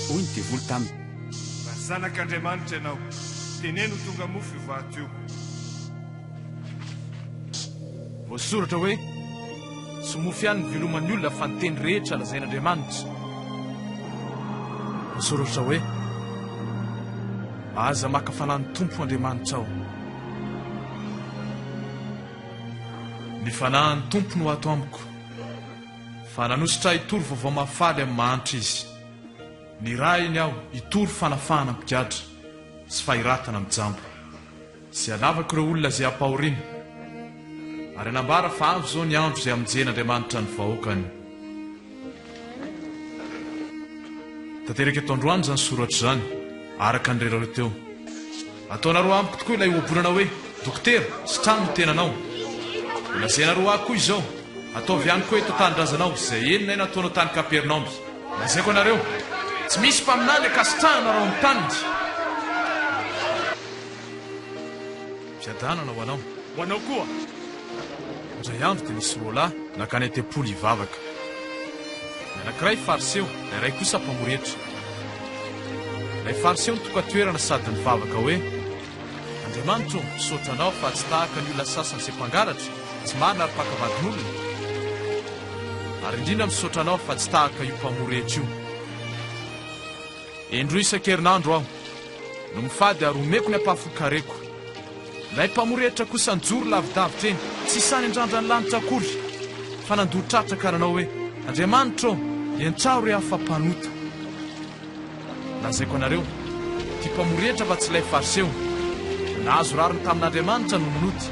hoy ny devoly taminy. Zanak'Andriamanitra ianao, teneno tonga mofo ivato io. Voasoratra hoe tsy mofo ihany ny viloman'ny olona fa ny teny rehetra lazain'Andriamanitra. Voasoratra hoe aza maka fanahy ny tompo Andriamanitra ao. Ny fanahy ny tompo no ato amiko, fa nanositra hitory vaovao mahafaly amin'ny mahanitra izy. Ny raha iny aho hitory fanafahana ampigadra sy fahiratana amin'ny jambo. Sy alavako ireo olona izay ampahoriana, ary anambara fa avy zao ny andro izay amonjen'Andriamanitra ny vahoakany. Tanteraka eto androany izany soratra izany, araka ny rerareo teo. Ataonareo amiko tokoa ilay hoabonana hoe dokotera sy trano no tenanao. Lazainareo ahy koa izao, ataovy ihany koa eto tany-drazanao izay enina eny ataonao tany Kapernaomy. Lazaiko anareo, tsy misy mpaminany akasitrahanareo amin'ny taniny. Fiadanana ho anao. Ho anao koa. Indray andro dia nisy roa lahy nakany am-tempoly hivavaka. Ny anankiray fariseo, ny iray kosa mpamoretra. Ilay fariseo nitoka-toerana sady nivavaka hoe Andriamanitra, misaotra anao fa tsy tahaka ny olona sasany izay mpangalatra, tsy marina ary mpakavadin'olona. Ary indrindra misaotra anao fa tsy tahaka io mpamoretra io. Indroa isan-kerinandro aho no mifady ary omeko ny ampahafokareko. Ilay mpamoretra kosa njoro lavidavitra eny, tsy isany andrandra ny lanitra akory, fa nandoro-tratra karanao hoe Andriamanitra, entrao re afa-panota. Lazaiko anareo, ty mpamoretra fa tsy ilay fariseo, nahazo rariny tamin'Andriamanitra no nonoty.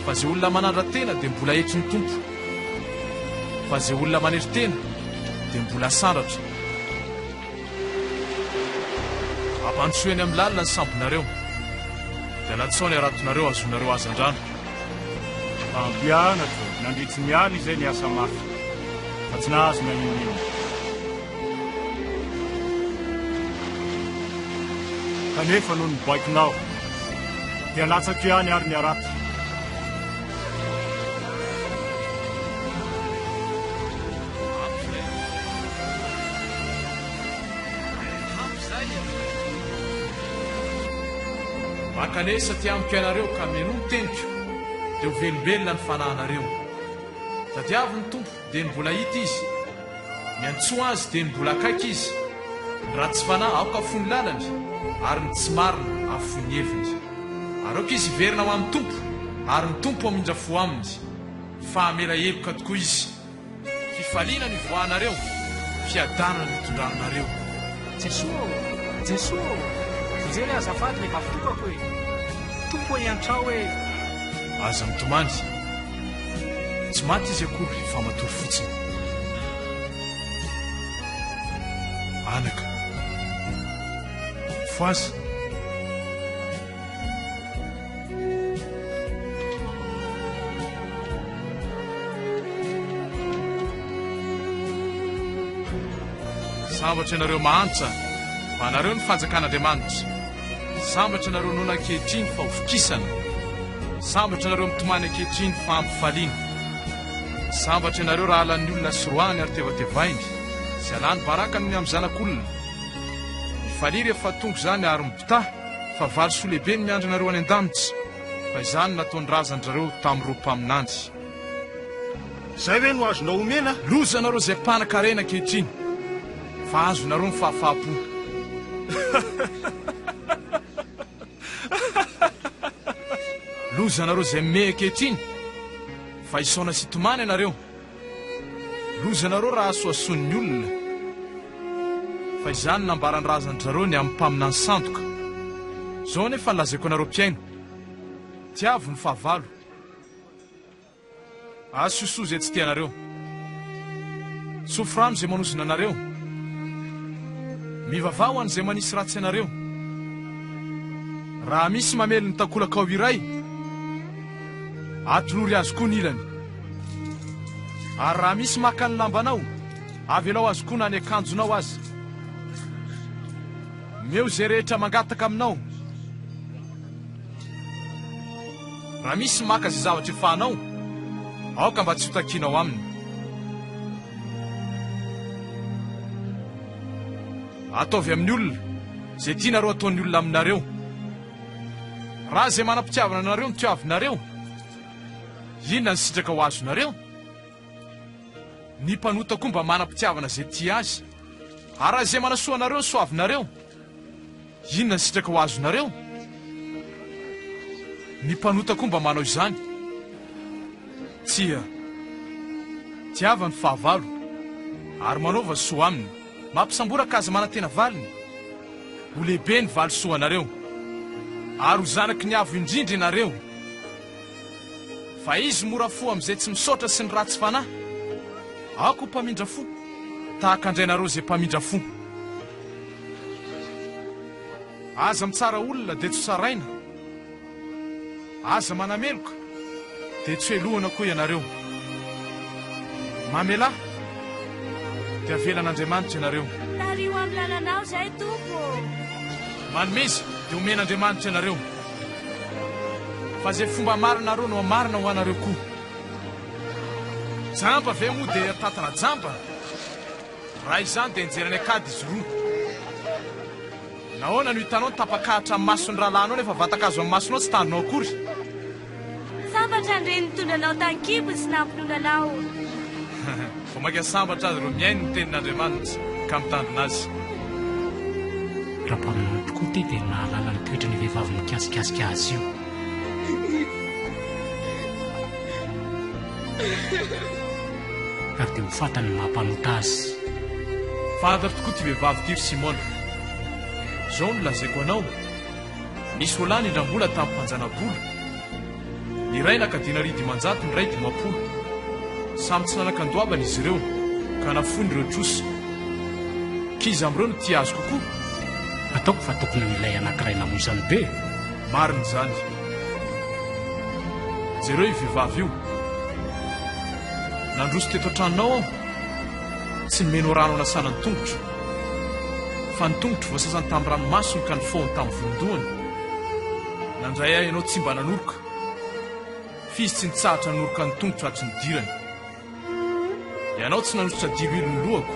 Fa izay olona manandra-tena dia mbola hetry ny tompo, fa izay olona manery-tena dia mbola sandratra. Ampandrosoeny amin'ny lalina ny sambonareo, dia natsao ny aratonareo azonareo azan-drano. Fampianatra, nandritsy miala izay ny asa mafy, fa tsy nahazo na inona. Kanefa noho ny baikonao, dia latsaka ihany ary ny arata. Makanesa ty amiko ianareo ka meno ny teniko, dia ho velombelona ny fanahinareo. Tadiavy ny tompo dia ny mbola hita izy, ny antsoa azy dia ny mbola akaiky izy. Ny ratsy fanahy aoka fony lalany, ary ny tsy marina afony heviny. Aroka izy hiverina ho amin'ny tompo, ary ny tompo amindra fo aminy. Fa hamela heloka tokoa izy. Fifaliana ny voahanareo, fiadanana ny tondranareo. Jesosy, izay ilay azafady rehefa fitokako hoe tompo iantrao hoe aza mitomany. Tsy maty izy akory fa matory fotsiny. Anaka, foazy. Sambatra ianareo mahantra, fa anareo ny fanjakan'Andriamanitra. Sambatra ianareo noana ankehitriny fa hofokisana. Sambatra ianareo mitomany ankehitriny fa ampifaliana. Sambatra ianareo raha halan'ny olona soroahany ary tevatevainy, sy alany barakany ny amin'ny zanak'olona. Mifalia rehefa tongo izany ary mipitaha, fa valo soa lehibe ny miandry anareo any an-danitra, fa izany nataony razandrareo tamin'ireo mpaminandy. Zay hoe no azonao omena? Loza anareo izay mpanan-karena ankehitriny, fa azonareo ny fahafahapo. Loza anareo izay me ankehitriny, fa isaona sy tomany anareo. Loza anareo raha asoason'ny olona, fa izany nambarany razandrareo ny amin'ny mpaminany sandoka. Zao nefa nolazaiko anareo mpiaino, tiavo ny fahavalo. Azo sosoa izay tsy tianareo, sofrano izay manosina anareo, mivavaha ho an'izay manisy ratsy anareo. Raha misy mamely ny takolakao iray, atolory azo koa ny ilany. Ary raha misy maka ny lambanao, avelao azo koa na ny akanjonao azy. Meo izay rehetra mangataka aminao. Raha misy maka izay zavatra efahanao, aoka mba tsy hotakianao aminy. ataovy amin'ny olona izay tianareo ataon'ny olona aminareo. Raha izay manam-pitiavana anareo ny toavinareo, inona ny sitraka ho azonareo? Ny mpanota koa mba manam-pitiavana izay tia azy. Ary raha izay manasoa anareo ny soavinareo, inona ny sitraka ho azonareo? Ny mpanota koa mba manao izany. Tiava ny fahavalo ary manaova soa aminy, mampisamboraka azy manantena valiny. Ho lehibe ny valosoa anareo ary ho zanaky ny avo indrindra ianareo. Fa izy mora fo amin'izay tsy misaotra sy ny ratsy fanahy. Ako mpamindra fo, tahaka andrainareo izay mpamindra fo. Aza mitsara olona dia tsy saraina, aza manameloka dia tsy hoelohana koa ianareo. Mamelahy dia avelan'Andriamanitra ianareo. Tario amin'ny lalànao izay tompo. Manomeza dia omen'Andriamanitra ianareo. Fa izay fomba marinareo no amarina ho anareo koa. Jamba ve moa dia tatana jamba? Raha izany dia enjerany akady izy roa. Nahoana no hitanao ny tapakahatra amin'ny mason'ny rahalànao nefa vatakazo amin'ny masonao tsy tandinao akory? Sambatra ndreny nitondranao tan-kibo sy nampinonanao. Fa maka sambatra azy ro miaino ny tenin'Andriamanitra ka mitandrina azy. Raha mpaminana tokoa ty dia nahalala ny toetra ny vehivavy mikasikasika azy io. Ary dia ho fatany mampanota azy. Fantatra tokoa ty vehivavy ty ry Simona. Izao no lazaiko anao. Misy olany indram-bola tamin'ny mpanjana-bola. Ny iray nakadina ry 500, ny iray 50. Samy tsy nanan-kandoavana izy ireo ka nafony ireo trosa. Kiza amin'ireo no tia azy kokoa. Ataoko fa tokony ilay anankiray namoizany be. Marina izany. Jereo io vehivavy io. Nandroso teto an-tranonao aho, tsy nomeno rano anasana ny tongotra. Fa ny tongotra voasasany tamin'ny ranomasony ka nifohany tamin'ny volondohany. Nandray ahy ianao tsy mba nanoroka. Fizy tsy nitsahatra nanoroka ny tongotra hatry ny dirany. Ianao tsy nanositra dilo ilo ny lohako.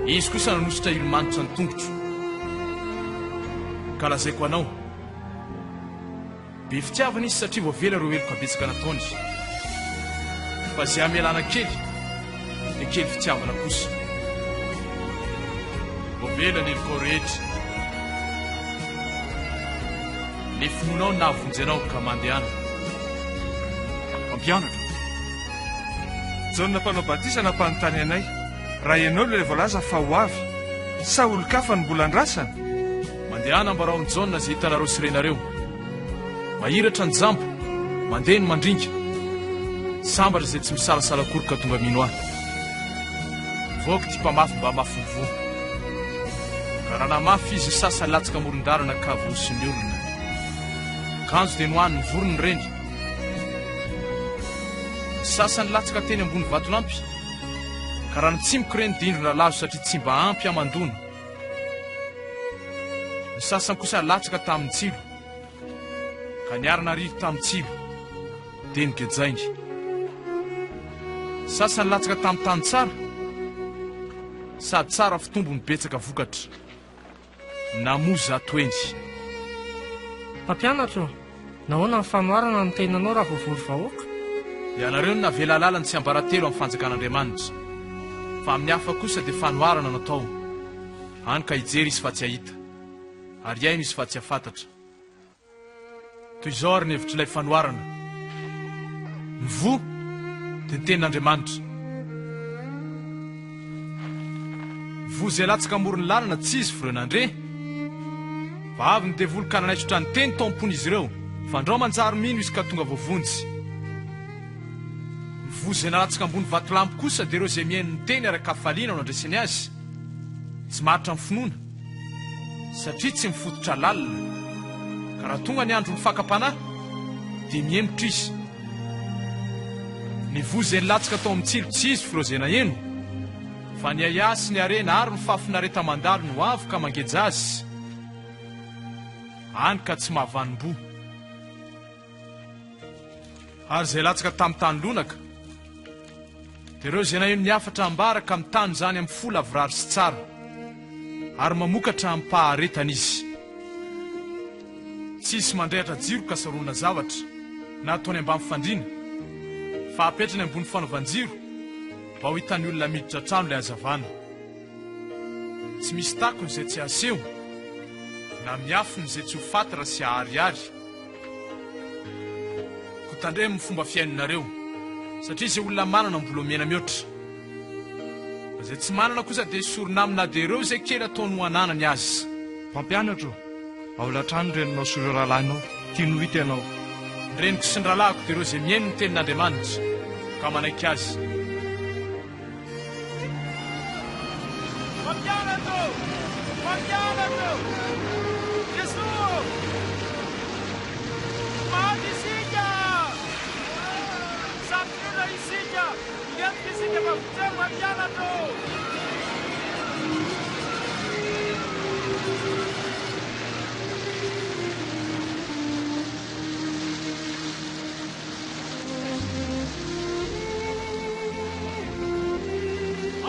Izy kosa nanositra ilo manitra ny tongotra. Ka lazaiko anao. Be fitiavana izy satria voavela ireo heloka betsaka nataony. Fa izay amelana kely, dia kely fitiavana kosa. Voavela ny helokao rehetra. Ny finoanao navonjy anao ka mandehana. Fampianatra. Jaona mpanao batisa nampanontany anay, raha ianao ilay voalaza fa ho avy, sa olo-kafa ny mbola andrasana? Mandehana mbarao ny Jaona izay hitanareo sirenareo. Mahiratra ny jamba, mandeha ny mandringa. Sambatra izay tsy misalasala akory ka tonga mino ahy. Voako ty mpamafy mba mafy ny vo. Ka raha namafy izy sasany latsaka moron-darana ka voso ny olona. Kanjo dia nohany ny vorony reny. Sasany latsaka teny ambony vatolampy. Ka raha nitsimiko reny dindrona lazo satria tsy mba ampy amandona. Ny sasany kosa latsaka tamin'ny tsilo. Ka niarana riry tamin'ny tsilo. Dia nigejainy. Sasany latsaka tamin'ny tany tsara. Sady tsara fitombony betsaka vokatra. Namoza atoendy. Mpampianatra, nahoana ny fanoharana ny tenanao raha voavory vahoaka? Ianareo no navela lalany tsy ambaratelo amin'ny fanjakan'Andriamanitra. Fa amin'ny hafa kosa dia fanoharana natao. Hany ka hijery izy fa tsy hahita, ary aino izy fa tsy hafantatra. Toy izao ary ny hevitrilay fanoharana. Ny vo dia ny tenin'Andriamanitra. Vo izay latsaka amoron'ny lalana tsy izy firenandre. Fa avy ny devoly ka nanaitra ny teny tao am-pony izy ireo. Fa andrao manjary mino izy ka tonga voavonjy. Ny vo izay nalatsaka ambony vatolampy kosa dia ireo izay mihaino ny teny araka hafaliana no andresany azy. Tsy maritra amin'ny finoana, satria tsy mifototra lalina. Ka raha tonga ny andro ny fakapanahy, dia miemotra izy. Ny vo izay nilatsaka tao amin'ny tsilo tsy izy firozena eno. Fa ny aia sy ny arena ary ny fafinareta mandalo no avy ka mangeja azy. Hany ka tsy mahavanim-bo. Ary izay latsaka tamin'ny tany lonaka, dia ireo izay naheno ny afatra ambara ka mitany izany amin'ny folo avirary sy tsara. ary mamokatra amin'ny paharetana izy. Tsisy mandrehatra jiro ka sarona zavatra na ataony ambany fandriana, fa apetrany ambony fanaovan-jiro mba ho hitan'ny olona miditra trano ilay hazavana. Tsy misy takony izay tsy aseho, na miafiny izay tsy ho faty raha sy ahariary. Ho tandremo ny fomba fiainonareo, satria izay olona manana mbola mena mihoatra. Izay tsy manana kosa dia sorona amina dia ireo izay kely ataony ho ananany azy. Mpampianatra, ao latrano reninao sy ireo rahalahinao, tiano hita ianao. Reniko sy ny rahalahiko dia ireo izay mihaino ny tenin'Andriamanitra ka manaiky azy. Fampianatra! Jesosy! Maty isika! Sampiana isika! Entika isika mavitsemo fampianatra!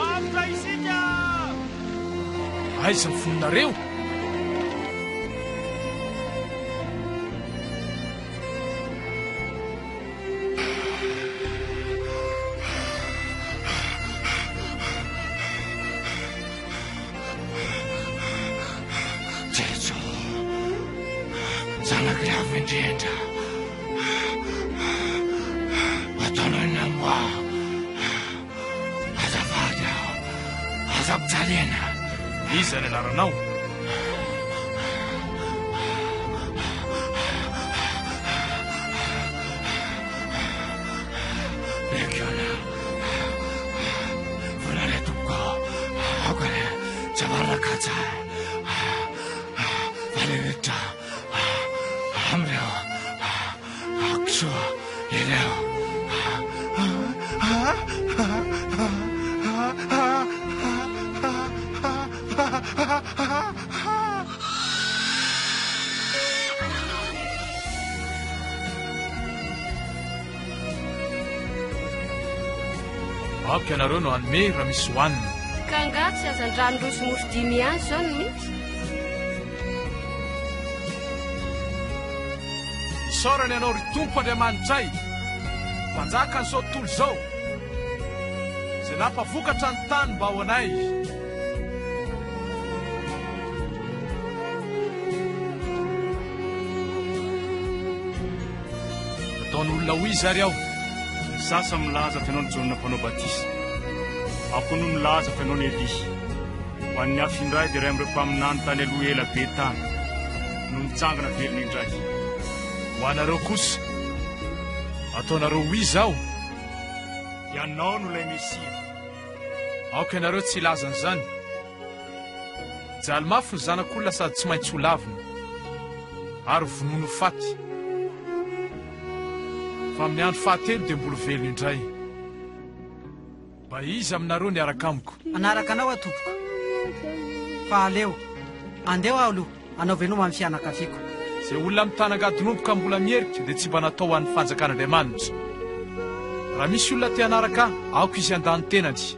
Aftra isika! Aiza ny foninareo? Jesu, zanak'iavy indrindra, ataonao namboa, azafady aho, aza-pijalena. Iza ny anaranao? Legiona, volare tompoko, aokare, javarakaja, valevitra, amreo, aksoa, ireo. Aoka ianareo no hanome raha misy hohanina. Ka nga tsy azan-drano roso mofo 5 ihany zao no misy. Isaorana ianao ry tompo Andriamanitray, mpanjaka an'izao tontolo izao, izay nampavokatra ny tany mba ho anay. Ataon'olona ho izy ary aho. Ny sasa milaza fa ianao ny Jona mpanao batisa, ako no milaza fa ianao ny Eli. Ho an'ny hafa indray dia iray amin'ireo mpaminany tany aloha ela be tany no mitsangana velona indray. Ho anareo kosa, ataonareo ho izy aho. Ianao no ilay misy. Aoka ianareo tsy ilazana izany. Jaly mafy ny zanak'olona sady tsy maintsy ho lavina, ary vonono faty. Fa amin'ny andro fahatelo dia mbola velona indray. Mba izy aminareo ny araka amiko. Anaraka anao atompoko. Fa aleo, andeo aho aloha, anao veloma amin'ny fianakaviako. Izay olona mitanangadinoboka mbola mierika dia tsy mba natao ho an'ny fanjakan'Andriamanitra. Raha misy olona te hanaraka aoko izy andany tenany,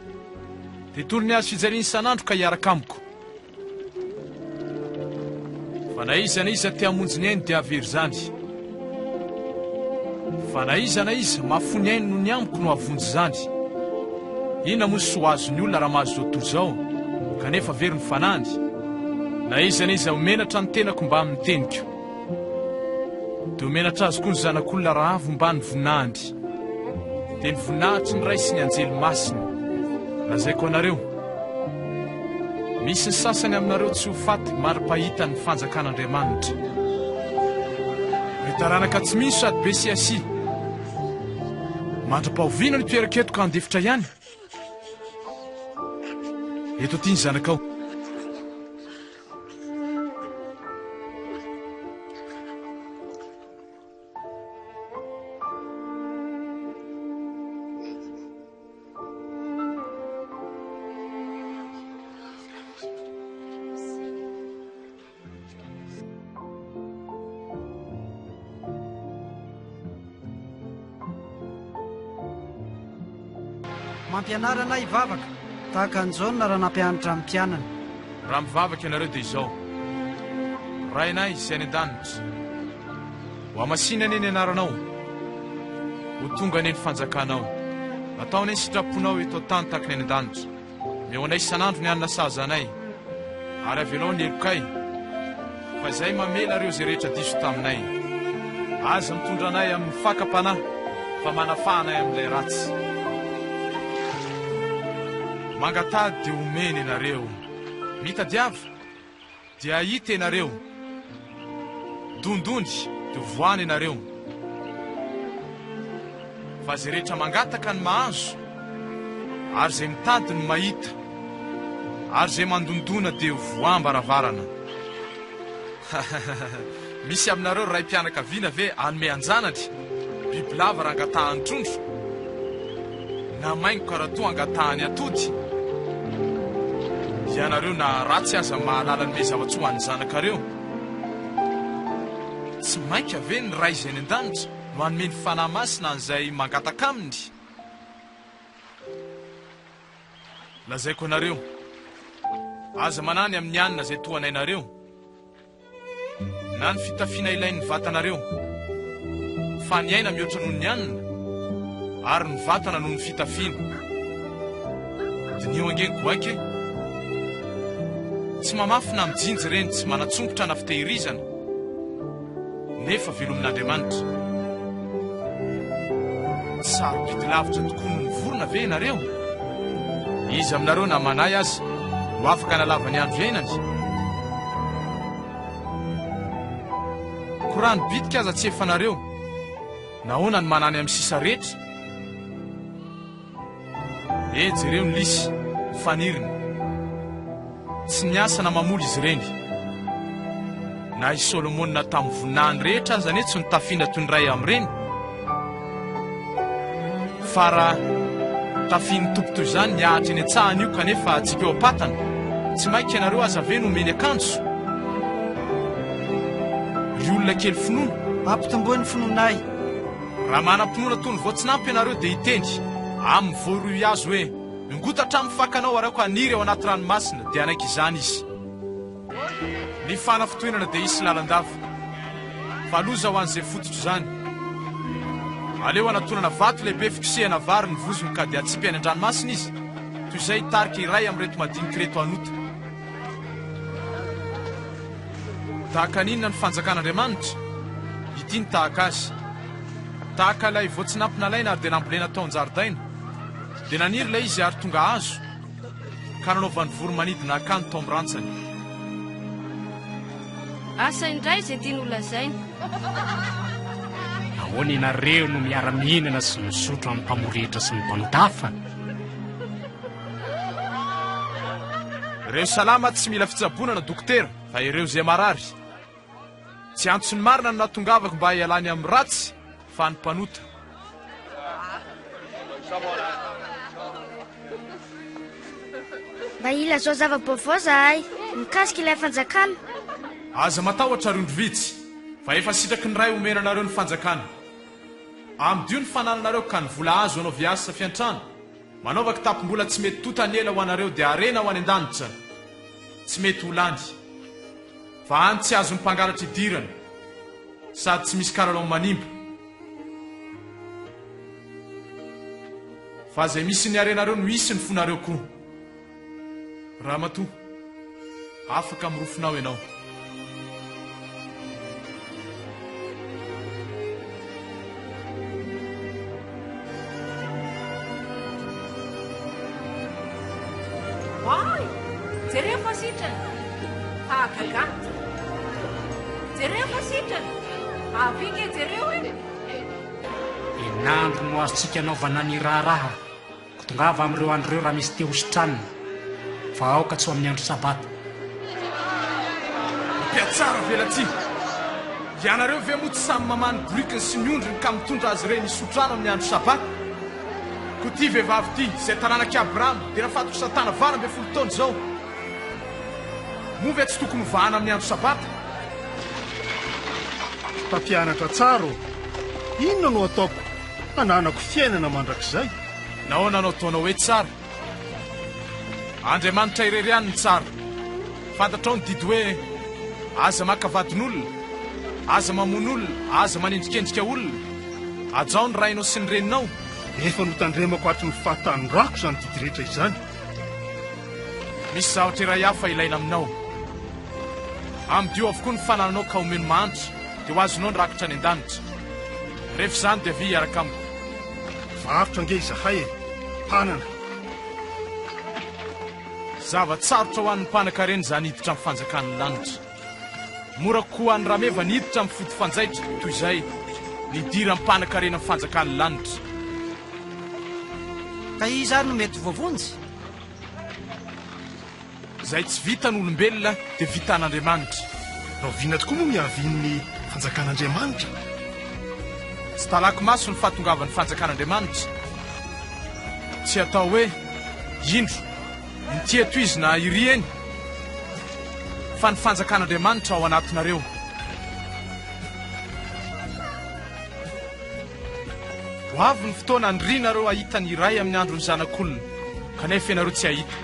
dia tolony azo fijaliana isan'andro ka hiaraka amiko. Fa na iza te hamonjy ny ainy dia avery zany. Fa na iza mafony ainy no ny amiko no avonjy zany. Inona moa sy ho azony olona raha mahazo zao tontolo izao, kanefa very ny fanany. Na iza homenatra ny tenako mba amin'ny teniko, dia homenatra azy koa ny zanak'olona raha avo mba ny voninahiny. Dia ny voninahitry ny ray sy ny anjely masina. Lazaiko anareo, misy ny sasany aminareo tsy ho faty mari-pahita ny fanjakan'Andriamanitra. Ny taranaka tsy misy sady be siasi, mandra-pahoviana ny toeraketo ka andefitra ihany. Eto ty ny zanakao. Mampianarana ivavaka tahaka an'izao na raha nampianatra amin'ny mpianana. raha mivavaka ianareo dia izao: raha inay izay any an-danitra, ho amasina neny anaranao, ho tonga neny fanjakanao, nataonay sitraponao eto tany takiny any an-danitra, meo anay isan'andro ny anina saza anay, ary avelao ny elokay, fa izay mamela reo izay rehetra diso taminay. Aza mitondra anay amin'ny fakapanahy, fa manafahanay amin'ilay ratsy. Mangatady dia omeny ianareo, mitadiava dia hahita ianareo, dondondy dia voany ianareo. Fa izay rehetra mangataka ny mahazo, ary izay mitady ny mahita, ary izay mandondona dia voam-baravarana. Misy aminareo ray mpianakaviana ve anome anjanatra, bibilava raha angatahany trondro, na maingo karatoa angatahany atody. Ianareo na ratsy aza mahalala ny mezavatsy ho an'ny zanakareo. Tsy mainka ve ny ray izay ny an-danitra no hanome ny fanahy masina an'izay mangataka aminy. Lazaiko anareo, aza manany amin'ny anina izay tohanainareo, na ny fitafiana ilain'ny vatanareo, fa ny aina mihoatra noho ny anina, ary ny vatana noho ny fitafiana. Dinio angeniko ake, tsy mamafina mijinjy reny tsy manatsongotra na fitehirizana, nefa velomin'Andriamanitra. Sarobidy lavitra tokoa no mivorona ve ianareo? Izy aminareo na manay azy no afaka nalava ny andro iainany. Korany bitika aza tsy efanareo, nahoana ny manany amin'ny sisa rehetra? Jereo ny lisy faniriny, tsy niasa na mamoly izy ireny. Na i Solomona tamin'ny voninahiny rehetra aza ane tsy nitafiana toy ny ray amin'ireny. Fa raha tafiany tompo toy izany niahatra eny an-tsahany io kanefa tsy eo am-patana, tsy mainka ianareo aza ve no omeny akanjo? Ry olona kely finoana, ampitomboa ny finoanay. raha manam-pinoana toy ny voatsinampy ianareo dia hiteny amin'ny voaroy azo hoe: ngotatra amin'ny fakanao arako haniry ao anaty ranomasina, dia anaiky izany izy. Ny fanafitoenana dia isy lalandava, fa loza ho an'izay fototro izany. Aleo anatonana vato lehibe fikosehana vary ny vozony ka dia atsipy any an-dranomasina izy, toy izay tarika iray amin'ny reto madinika reto anota. Tahaka ninona ny fanjakan'Andriamanitra? Ity ny tahaka azy: tahaka ilay voatsinampy nalaina ary dia nambolena tao an-jaridaina, dia naniry ilay izy ary tonga azo, ka nanaovany voromanidina akany tao amin'ny rantsany. Asa indray izay tiany holazaina. Ahoana ianareo no miara-mihinana sy misotro amin'ny mpamoretra sy ny mpandafa? Ireo salama tsy mila fitsabonana dokotera, fa ireo izay marary. Tsy antso ny marina no natongavako mba hialany amin'ny ratsy, fa ny mpanota. Mba ila zao zava-baovao zahay mikasika ilay fanjakana. Aza matahotra rondro vitsy, fa efa sitraky ny ray omena anareo ny fanjakana. Amidio ny fanananareo ka ny vola azo anao viasa fiantrano, manaova kitapom-bola tsy mety totany ela ho anareo dia arena ho any an-danitra, tsy mety ho lany. Fa any tsy azo ny mpangalatra idirana, sady tsy misy kalalao manimba. Fa izay misy ny arenareo no isy ny fonareo koa. Raha matoa, afaka mirofinao ianao. Ay, jereo fa sitrana. Gaga. Jereo fa sitrana. Avika jereo e. Enandro no azontsika anaovana ny raharaha, ko tongava amin'ireo andreo raha misy teo hositranina, fa aoka tsy ho amin'ny andro sabata. Piatsara velaty, ianareo ve moa tsy samy mamany brikiny sy ny ondriny ka mitondra azy ireny isotrano amin'ny andro sabata? Ko ty vehivavy ty, izay taranak'i Abrahama, dia nafatoko satana vara ambe 10 taona zao. Moa ve tsy tokony vahana amin'ny andro sabata? Mpampianatra tsara, inona no ataoko hananako fiainana mandrakizay? Nahoana anao taonao hoe tsara? Andriamanitra irery ihany ny tsara. fantatrao ny didy hoe aza makavadin'olona, aza mamon'olona, aza manendrikendrika olona, ajao ny rainao sy ny reninao. Efa no tandremako atry ny fahatanyrako izany didy rehetra izany. Misy zavatra iray hafa ilaina aminao. Amidio avokoa ny fanananao ka omeno mahantra dia ho azonao ny rakitra any an-danitra. Rehefa izany dia avy hiaraka amiko. Varotra ange izahay e, mpanana. Zavatsarotra ho an'ny mpanan-karena izany hiditra amin'ny fanjakan'ny lanitra. Mora koa an'ny rameva ny hiditra amin'ny fody fanjaitra toy izay nidira amin'ny mpanan-karena amin'ny fanjakan'ny lanitra. Ka izany no mety voavonjy. Izay tsy vita ny olombelona dia vitan'Andriamanitra. Raha viana tokoa moa miavian'ny fanjakan'Andriamanitra. Tsy talaky maso ny fahatongavan'ny fanjakan'Andriamanitra. Tsy atao hoe indro ny toizy na iry eny, fa ny fanjakan'Andriamanitra ao anatinareo. Ho avy ny fotoana andrinareo hahita ny iray amin'ny andro ny zanak'olona, kanefa ianareo tsy hahita.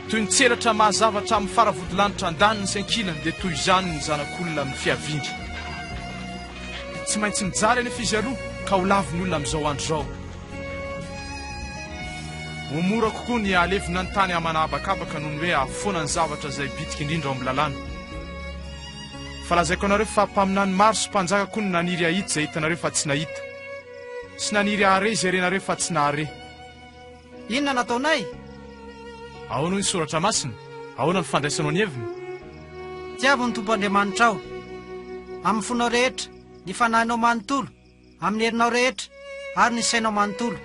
Toy ny tseratra mahazavatra amin'ny faravodilanitra andaniny sy ankilany dia toy izany ny zanak'olona amin'ny fiaviany. Tsy maintsy mijaly anefa izy aloha ka ho laviny olona amin'izao andro izao. Ho mora kokoa ny alevina ny tany amanahabakabaka noho ny hoe ahafoana ny zavatra izay bitika indrindra ao amin'ny lalàna. Fa lazaiko anareo fa mpaminany maro sy mpanjaka koa ny naniry hahita izay hitanareo fa tsy nahita, sy naniry hare izay renareo fa tsy nahare. Inona nataonay? Ahoana ny soratra masina? Ahoana ny fandraisanao ny heviny? Tiavo ny Tompoandriamanitra ao, amin'ny fonao rehetra, ny fanahinao manontolo, amin'ny herinao rehetra, ary ny sainao manontolo.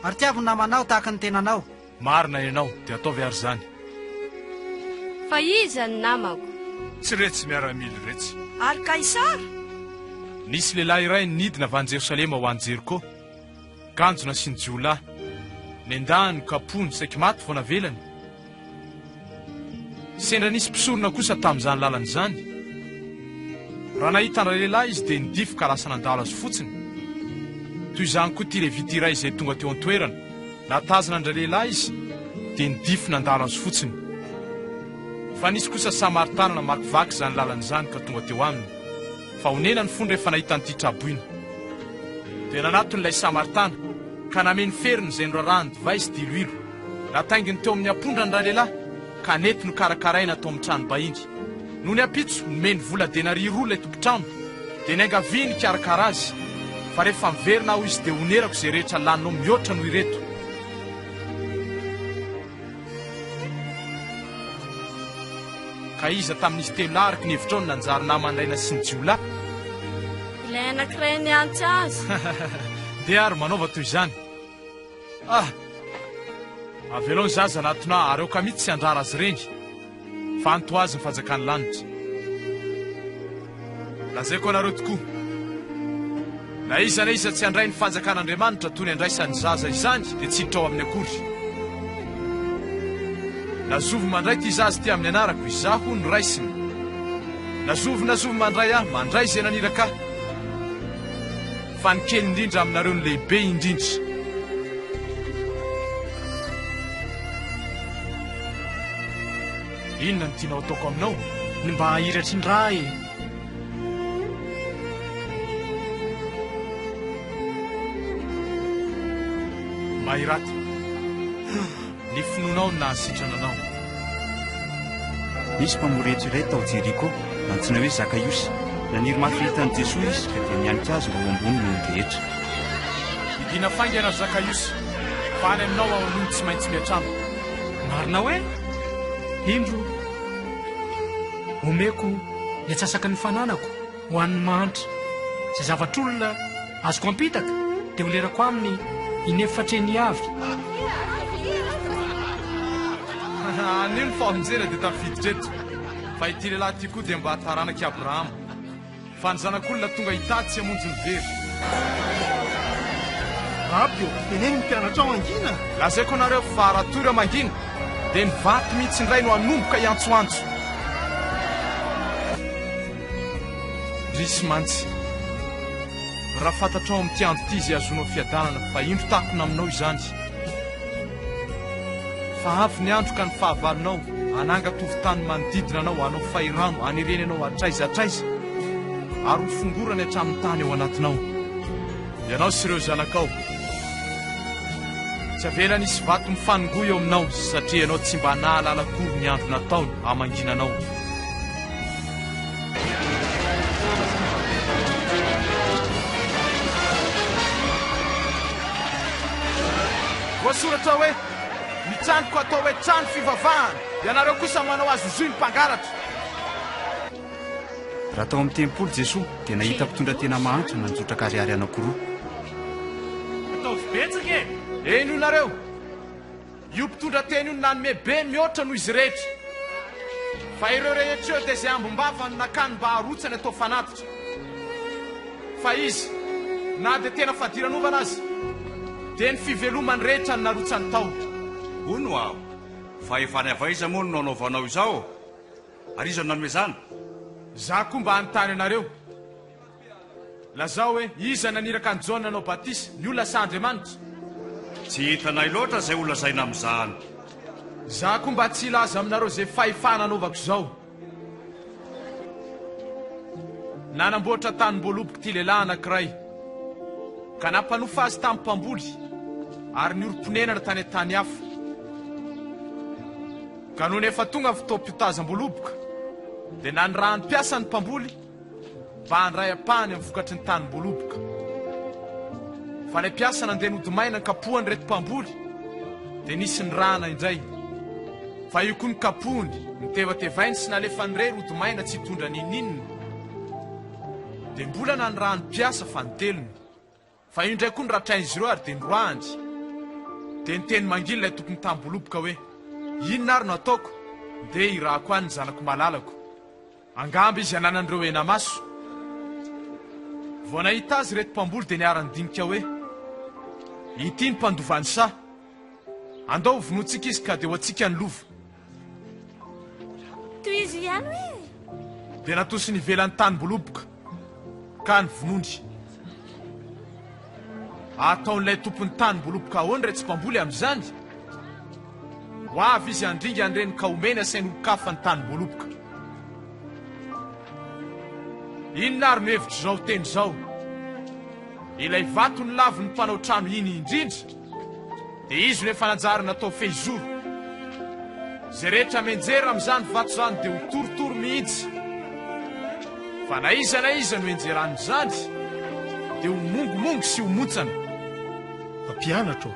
Ary tiavo ny namanao tahaka ny tenanao. Marina ianao, dia ataovy ary izany. Fa iza ny namako? Tsy retsy miaramily retsy. Ary Kaisara? Nisy lehilahy iray nidina avy any Jerosalema ho any Jeriko, ganjona sy ny jiolahy, nendahany kapony saiky maty vao navelany. Sendra nisy mpisorona kosa tamin'izany lalana izany. Raha nahita ny lehilahy izy dia nidify ka lasa nandalo azy fotsiny. Toy izany koa ty levita iray izay tonga teo an-toerana, natazana andra lehilahy izy dia nidify nandalo azy fotsiny. Fa nisy kosa Samaritana namakivaky izany lalana izany ka tonga teo aminy, fa honena ny fony rehefa nahita nyity traboina. Dia nanaton'ilay Samaritana ka nameny feriny izay norarahany divay sy diloilo, natainginy teo amin'ny ampondra ny rahalehilahy ka nety no karakaraina atao amin'ny trano bahiny. Noho ny apitso nomeny vola denari roa ilay tompotrano, dia niangaviny nikarakara azy, fa rehefa miverina aho izy dia honerako izay rehetra laninao mihoatra noho ireto. Ka iza tamin'izy telo lariky ny hevitrao ny nanjary namandraina sy ny jiolahy. Ilay anankiray ny antsy azy. Dia ary manaova toy izany. Avelao ny zaza anatona ary aoka mihitsy tsy andrara azy reny, fa anto azy ny fanjakan'ny lanitra. Lazaiko anareo tokoa, na iza tsy handray ny fanjakan'Andriamanitra toy ny andraisan'ny zaza izany dia tsy hiditra ao amin'ny akory. Nazovy mandray ty zaza ty amin'ny anarako, izaho no raisiny. Nazovy mandray aho, mandray izay naniraka aho. Fa ny kely indrindra aminareo ny lehibe indrindra. Inona ny tianao ataoko aminao? Ny mba hahiratry ny ray. Mahiraty, ny finoanao no nahasitrananao. Nisy mpamoretry iray tao Jeriko, antsoina hoe Zakaiosy. Naniry mahafitan'i Jesosy izy ka dia nianika azy mba ambony noho ny rehetra. Idina faingana Zakaiosy, fa any aminao ao aloha tsy maintsy miatrano. Marina hoe indro omeko niatsasaka ny fananako ho an'ny mantra, izay zavatr'olona azoko ampitaka dia ho lerako aminy inefatreny avy. Anio ny fahonjena dia tafiditra eto, fa ity lehilahy ty koa dia mba taranak'i Abrahama, fa ny zanak'olona tonga hitady tsy hamonjy ny very. Rabio, eneny ny mpianatra ao angina. Lazaiko anareo fa raha toy ireo mangina dia ny vaty mihitsy ny ray no hanomboka iantsoantso. Risy mantsy, raha fantatrao amin'ity andro ity izay azonao fiadanana fa indro takona aminao izany. fa avy ny andro ka ny fahavalonao anangatovy-tany manodidina anao anao fairano anireny anao atraizatraiza ary ho fongorany hatramin'ny tany eo anatinao. Ianao sy ireo zanakao, tsy avela nisy vato mifanongoy eo aminao satria ianao tsy mba nahalalakory ny andro nataony hamanginanao. Voasoratra hoe ny tranoko atao hoe trano fivavahana, ianareo kosa manao azy zoy ny mpangalatra. Raha tao amin'ny tempolo Jesosy dia nahita mpitondra tena mahantra nanjotra kariary anankiroa. Ataovy betsaka e! Eny io nareo, io mpitondra teny io nanome be mihoatra noho izy rehetra. Fa ireo rehetra eo dia izay ambombava ny nakany mba harotsany atao fanatitra. Fa izy, na dia tena fadiranovana azy, dia ny fivelomany rehetra ny narotsany tao. Ono aho, fa efa ny avaiza moa no nanaovanao izao, ary iza no nanome zany? Za koa mba hanontany anareo. Lazao hoe iza naniraka ny Jaona nanao batisa, ny olona sandriamanitra? Tsy hitanay loatra izay olazaina amin'izany. Za koa mba tsy ilaza aminareo izay fahefana anaovako izao. Nanamboatra tanim-boaloboka ty lehilahy anankiray, ka nampanofa azy tamin'ny mpamboly ary nioromponenana tany an-tany hafa. Ka noho nefa tonga ny fotoam-pitazam-boaloboka dia naniraha ny mpiasa ny mpamboly mba handray ampahany amin'ny vokatry ny tanim-boaloboka. Fa ilay mpiasa nandeha nodimaina ny kapohany reto mpamboly dia nisy ny rana indray. Fa io koa ny kapohany nitevatevainy sy nalefa ny rery odimaina tsy hitondra ninninina. Dia mbola naniraha ny mpiasa fa ny telony. Fa io indray koa ny ratrain'izy ireo ary dia noroahany. Dia niteny manginy ilay tompony tanim-boaloboka hoe, inona ary no ataoko? Ndeha irahako any ny zanako malalako. Angamba izy ananan'ireo ena maso. Vao nahita azy reto mpamboly dia niara-nidinika hoe, ity ny mpandovany sa, andao vonoantsika izy ka dia ho antsika ny lova. Toy izy ihany hoe. Dia natosi ny ivelan'ny tanim-boaloboka ka ny vonondy. Ataon'ilay tompony tanim-boaloboka ahoany retsy mpamboly amin'izany? Ho avy izy andringa an'ireny ka omeny asainy hokafa ny tanim-boaloboka. Inona ary no hevitra izao teny izao? Ilay vato ny lavi ny mpanao trano iny indrindra, dia izy no efa nanjary natao fehizoro. Izay rehetra menjera amin'izany vato izany dia ho torotoro mihitsy. Fa na iza no enjeran'izany dia ho mongomongo sy ho montsana. Mampianatra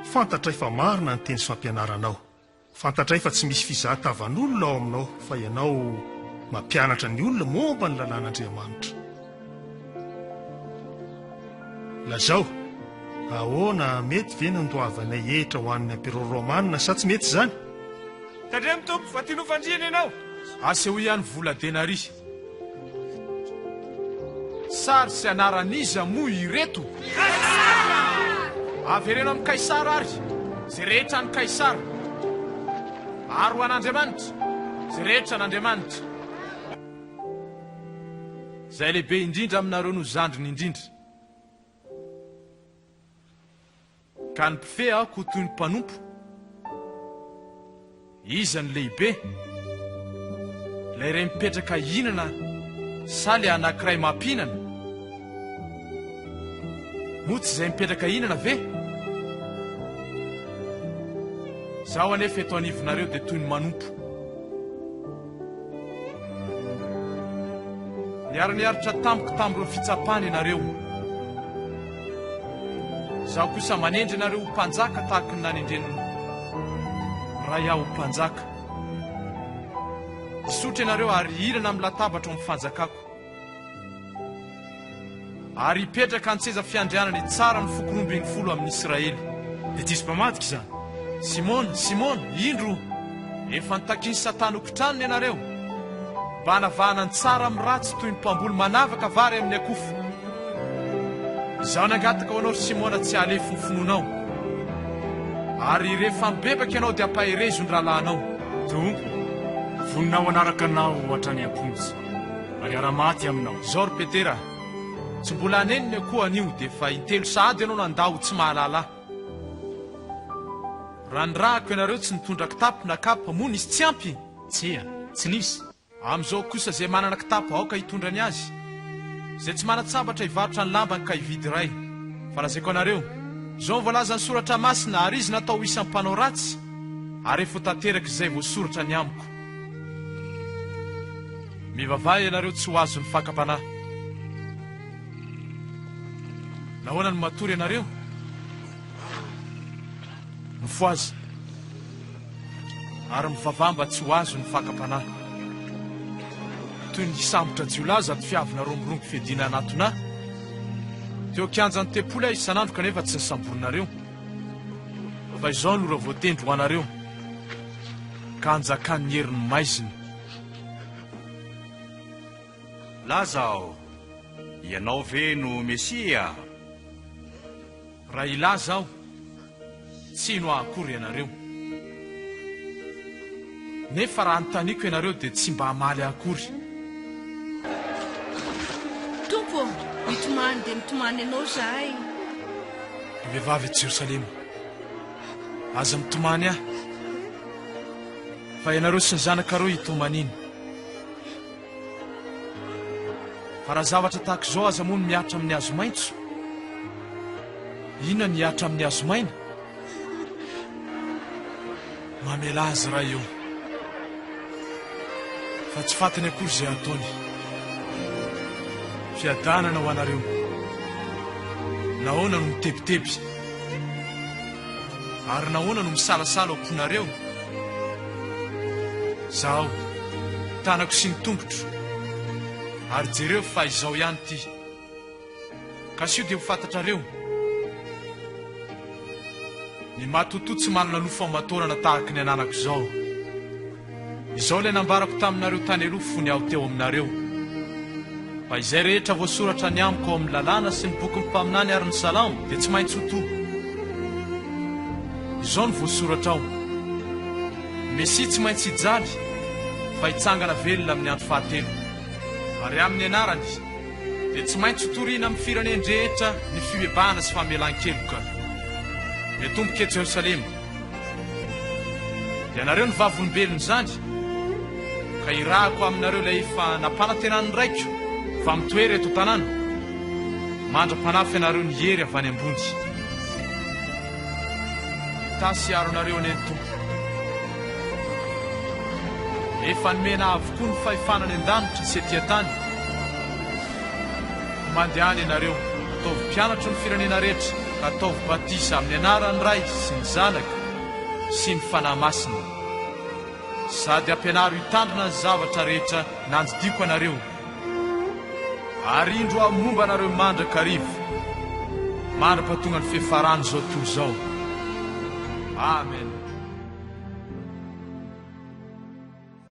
fantatray fa marina ny teny sy fampianaranao. Fantatray fa tsy misy fizahatavan'olona ao aminao, fa ianao mampianatra ny olona momba ny lalàn'Andriamanitra. Lazao, ahoana mety ve nandoavanay hetra ho an'ny ampirao Romanina sa tsy mety izany? Tandremo tompo, fa tia nofandriana ianao. Aseho ihany vola denari. Sary sy anaran'iza moa ireto? Avereno amin'ny Kaisara ary, izay rehetra ny Kaisara. Ary ho an'Andriamanitra, izay rehetra n'Andriamanitra. Izay lehibe indrindra aminareo no zandriny indrindra. Ka ny mpife ahoko toy ny mpanompo. Iza ny lehibe? Ilay iray mipetraka hinana sa ilay anankiray mampinana? Moa tsy izay mipetraka hinana ve? Zaho anefa eto anivonareo dia toy ny manompo. Niara-niaritra tampoka tamin'ireo fitsapany ianareo. Zaho kosa manendry ianareo ho mpanjaka tahaka ny nanendreny raha iaho ho mpanjaka. Isotra ianareo ary hirana amin'ny latabatra amin'ny fanjakako. Ary hipetraka antseza fiandrianany tsara ny fokoromby 90 amin'ny Israely. Dia tsisy mpamadika izany? Simona, indro efa nitakiany Satana okotranony ianareo, mba hanavahana ny tsara amin'ny ratsy toy ny mpamboly manavaka vary amin'ny akofo. Izaho nangataka ho anao Simona tsy halefy ny fononao, ary rehefa mibebaka ianao dia ampaherezo ny rahalahinao. Tompo, voninao anaraka anao hatrany amponjy, ary ara-maty aminao. Zao ry Petera, tsy mbola haneniny akoa anio dia fa intelo sahady ianao nandaho tsy mahalala. raha ny rahako ianareo tsy nitondra kitapo na kapa moa nisy tsy ampy tsy nisy amin'izao kosa izay manana kitapo aoka hitondrany azy izay tsy mana-tsabatra hivarotra ny lambany ka hividy ray fa lazaiko anareo izao voalaza ny soratra masina ary izy natao ho isan'ny mpanao ratsy ary efa tanteraka izay voasoratra ny amiko. Mivavaha ianareo tsy ho azo ny fakam-panahy. Nahoana ny matory ianareo? Mifoaza ary mivavaha mba tsy ho azo ny fakam-panahy. Toy ny hisambotra jiolaza ty fiavina romborongo fiadiana anatona teo kianjany tempoly aho isan'andro kanefa tsy nisamborinareo fa izao no raha voatendro ho anareo ka anjakan'ny herin'ny maiziny. Lazao, ianao ve no mesia? Raha ilaza aho tsy no ahakory ianareo nefa raha notaniako ianareo dia tsy mba hamaly ahakory. Tompo, mitomany dia mitomany ianao zahay. Ny vehivavy eto Jerosalema, aza mitomany aho fa ianareo sy ny zanakareo hitomaniny. Fa raha zavatra tahaka izao aza moa ny miatra amin'ny hazo maitso, inona ny hiatra amin'ny hazo maina? Mamela azy raha eo fa tsy fatany akory izay ataony. Fiadanana ho anareo, nahoana no mitebiteby ary nahoana no misalasala ao amponareo. Zaho tanako sy ny tongotro ary jereo fa izao ihany ty ka sio dia ho fantatrareo ny matoto tsy manana nofo amatorana tahaka ny ananako izao. Izao ilay nambarako taminareo tany aloha fony aho teo aminareo fa izay rehetra voasoratra ny amiko ao amin'ny lalàna sy ny boky Famintinana ary ny salamo dia tsy maintsy ho to. Izao ny voasoratra ao: misy tsy maintsy hijaly fa hitsangana velona amin'ny andro fahatelo, ary amin'ny anarany dia tsy maintsy hotoriana amin'ny firenendrehetra ny fihebahana sy famelan-keloka. Mitomboka eto Jerosalema, ianareo ny vavolombelony zany ka irahako aminareo ilay efa nampanantenany raiko fa mitoery eto tanàna, mandra-panafa ianareo ny hery avy any ambony. Tasy aro anareo any Tompo, efa nomena avokoa ny fahefanany an-danitra sy etỳ tany. Mandehany ianareo, ataovy mpianatra ny firenena rehetra ka ataovy batisa amin'ny anaran'ny Ray sy ny Zanaka sy ny fanahy masina, sady ampianaro hitandrina ny zavatra rehetra nandidiako anareo. Ary indro aho momba anareo mandrakarivo, mandra-pahatonga ny fihefarany izao toy izao. Amen.